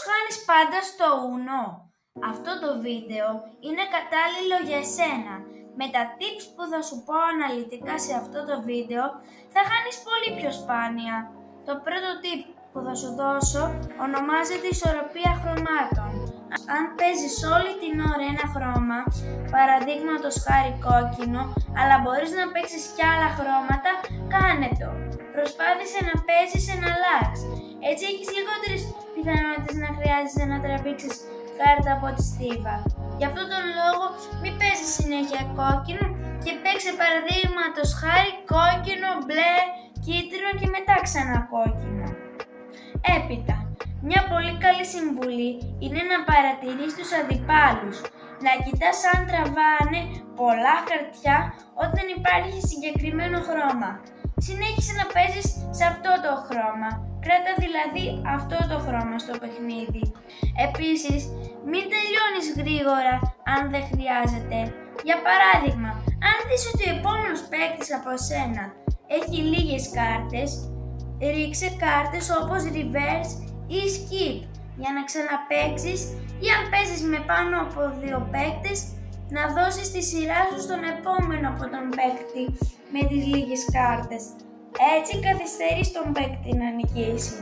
χάνεις πάντα στο Uno? Αυτό το βίντεο είναι κατάλληλο για εσένα. Με τα tips που θα σου πω αναλυτικά σε αυτό το βίντεο θα χάνεις πολύ πιο σπάνια. Το πρώτο tip που θα σου δώσω ονομάζεται ισορροπία χρωμάτων. Αν παίζεις όλη την ώρα ένα χρώμα, παραδείγματος χάρη κόκκινο, αλλά μπορείς να παίξεις κι άλλα χρώματα, κάνε το. Προσπάθησε να παίζεις εναλλάξ. Έτσι έχεις λιγότερες πιθανότητες να χρειάζεσαι να τραβήξεις κάρτα από τη στίβα. Γι' αυτόν τον λόγο μην παίζεις συνέχεια κόκκινο και παίξε παραδείγματος χάρη κόκκινο, μπλε, κίτρινο και μετά ξανά κόκκινο. Έπειτα, μια πολύ καλή συμβουλή είναι να παρατηρείς τους αντιπάλους. Να κοιτάς αν τραβάνε πολλά χαρτιά όταν υπάρχει συγκεκριμένο χρώμα. Συνέχισε να παίζεις σε αυτό το χρώμα. Κράτα δηλαδή αυτό το χρώμα στο παιχνίδι. Επίσης, μην τελειώνεις γρήγορα αν δεν χρειάζεται. Για παράδειγμα, αν δεις ότι ο επόμενος παίκτης από εσένα έχει λίγες κάρτες, ρίξε κάρτες όπως reverse ή skip για να ξαναπαίξεις, ή αν παίζεις με πάνω από 2 παίκτες, να δώσεις τη σειρά σου στον επόμενο από τον παίκτη με τις λίγες κάρτες. Έτσι καθυστερείς τον παίκτη να νικήσει.